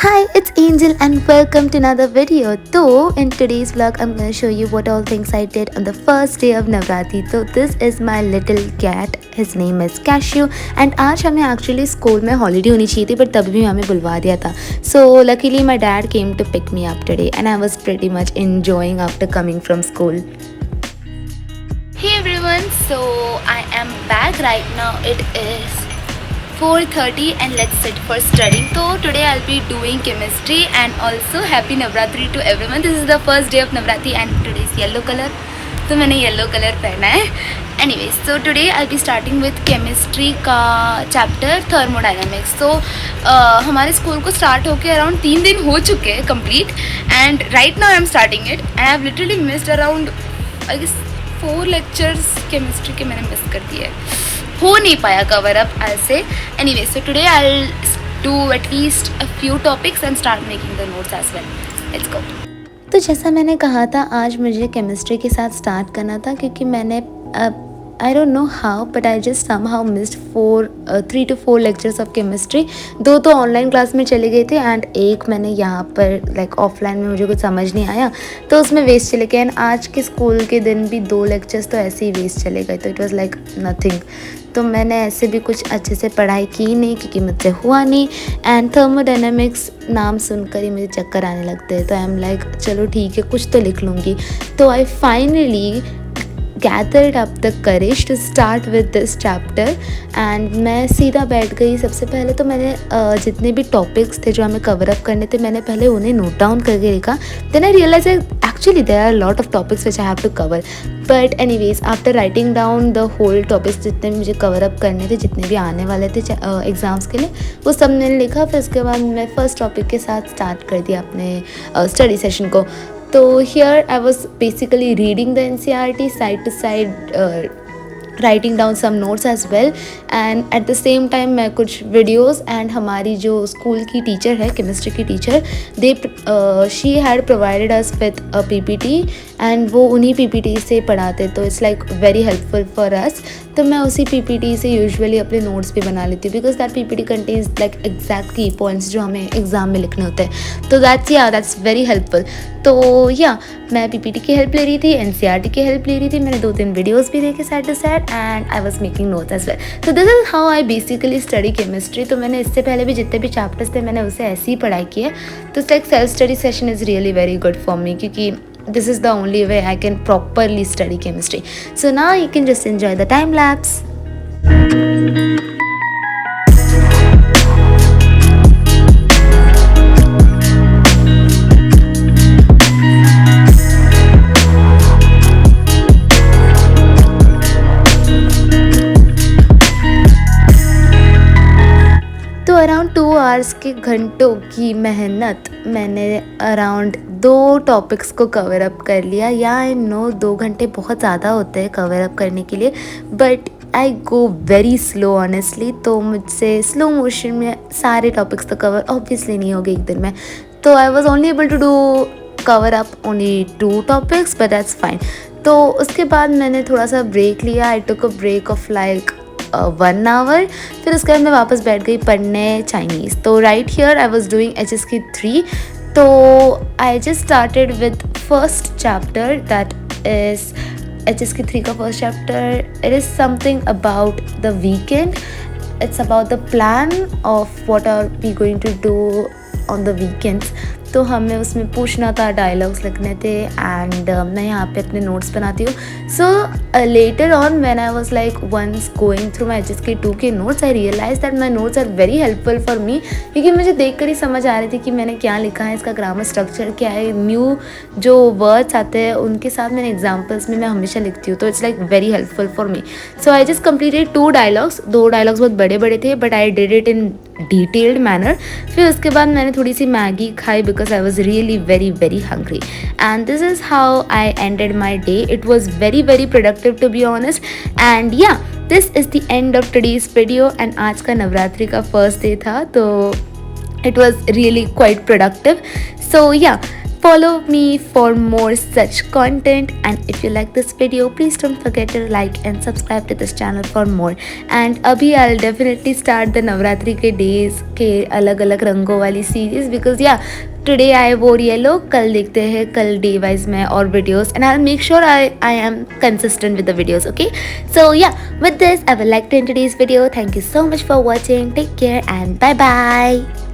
Hi, it's Angel and welcome to another video. So, in today's vlog, I'm going to show you what all things I did on the first day of Navratri. So, this is my little cat. His name is Cashew and आज हमें actually school में holiday होनी चाहिए थी but तभी भी हमें बुलवा दिया था. So, luckily my dad came to pick me up today and I was pretty much enjoying after coming from school. Hey everyone, so I am back right now. It is 4:30 and let's sit for studying. So today I'll be doing chemistry and also happy Navratri to everyone. This is the first day of Navratri and today is yellow color. तो मैंने yellow colour पहना है. Anyways, so today I'll be starting with chemistry का chapter thermodynamics. So हमारे school को start होके around 3 दिन हो चुके हैं complete and right now I am starting it and I have literally missed around I guess 4 lectures chemistry के मैंने मिस कर दिए. हो नहीं पाया cover up I said. Anyway so today I will do at least a few topics and start making the notes as well. Let's go. तो जैसा मैंने कहा था आज मुझे केमिस्ट्री के साथ स्टार्ट करना था क्योंकि मैंने I don't know how but I just somehow missed 3 to 4 lectures of chemistry. 2 तो ऑनलाइन क्लास में चले गए थे एंड एक मैंने यहाँ पर लाइक ऑफलाइन में मुझे कुछ समझ नहीं आया तो उसमें वेस्ट चले गए. एंड आज के स्कूल के दिन भी 2 लेक्चर्स तो ऐसे ही वेस्ट चले गए. तो इट वाज लाइक नथिंग. तो मैंने ऐसे भी कुछ अच्छे से पढ़ाई की नहीं क्योंकि मुझसे हुआ नहीं. एंड थर्मोडायनामिक्स नाम सुनकर ही मुझे चक्कर आने लगते हैं. तो आई एम लाइक चलो ठीक है कुछ तो लिख लूँगी. तो I finally gathered up the courage to start with this chapter and मैं सीधा बैठ गई. सबसे पहले तो मैंने जितने भी टॉपिक्स थे जो हमें कवर अप करने थे मैंने पहले उन्हें नोट डाउन करके लिखा. Then I realize actually there are lot of topics which I have to cover but anyways after writing down the whole topics जितने मुझे कवर अप करने थे जितने भी आने वाले थे एग्ज़ाम्स के लिए वो सब मैंने लिखा. फिर उसके बाद मैं फर्स्ट टॉपिक के साथ स्टार्ट कर दिया अपने स्टडी सेशन को. तो here I was basically reading the NCERT side to side, writing down some notes as well and at the same time मैं कुछ videos and हमारी जो स्कूल की टीचर है केमिस्ट्री की teacher she had provided us with a PPT and वो उन्हीं PPT से पढ़ाते. तो it's like very helpful for us. तो मैं उसी PPT से यूजुअली अपने नोट्स भी बना लेती हूँ because that PPT contains like exact की पॉइंट्स जो हमें एग्जाम में लिखने होते हैं. तो दैट्स वेरी हेल्पफुल. तो या मैं PPT की हेल्प ले रही थी, NCERT की हेल्प ले रही थी. मैंने 2-3 वीडियोज़ भी देखे side to side and I was making notes as well. तो this is how I basically study chemistry. तो मैंने इससे पहले भी जितने भी चैप्टर्स थे मैंने उसे ऐसे ही पढ़ाई की है. तो like self study session is really very good for me क्योंकि this is the only way I can properly study chemistry. So now you can just enjoy the time lapse. तो अराउंड 2 आवर्स के घंटों की मेहनत मैंने around 2 topics को cover up कर लिया. या आई नो 2 घंटे बहुत ज़्यादा होते हैं कवर अप करने के लिए but I go very slow honestly. तो मुझसे स्लो मोशन में सारे टॉपिक्स तो कवर ऑब्वियसली नहीं हो गए एक दिन में. तो I was only able to do cover up only 2 topics but that's fine. तो उसके बाद मैंने थोड़ा सा ब्रेक लिया. I took a break of like 1 hour. फिर उसके बाद मैं वापस बैठ गई पढ़ने चाइनीज़. तो right here I was doing HSK 3. तो I just started with first chapter that is HSK 3 का first chapter. It is something about the weekend. It's about the plan of what are we going to do on the weekends. तो हमें उसमें पूछना था, dialogues लिखने थे and मैं यहाँ पे अपने नोट्स बनाती हूँ. So later on when I was like once going through my HSK 2 के notes I realize that my notes are very helpful for me क्योंकि मुझे देख कर ही समझ आ रही थी कि मैंने क्या लिखा है, इसका ग्रामर स्ट्रक्चर क्या है, न्यू जो वर्ड्स आते हैं उनके साथ मैंने एग्जाम्पल्स में मैं हमेशा लिखती हूँ. तो it's like very helpful for me. So I just completed 2 dialogues. 2 dialogues बहुत बड़े बड़े थे but I did it in detailed manner. फिर उसके बाद मैंने थोड़ी सी मैगी खाई because I was really very hungry and this is how I ended my day. It was very productive to be honest and yeah this is the end of today's video and आज का नवरात्रि का first day था तो it was really quite productive. So yeah follow me for more such content, and if you like this video please don't forget to like and subscribe to this channel for more. And abhi I'll definitely start the Navratri ke days के अलग अलग रंगों वाली series, because या today I वोर yellow, कल देखते हैं कल डे वाइज में और videos, and I make sure I am consistent with the videos. Okay, so yeah with this I will like to end today's video. Thank you so much for watching. Take care and bye bye.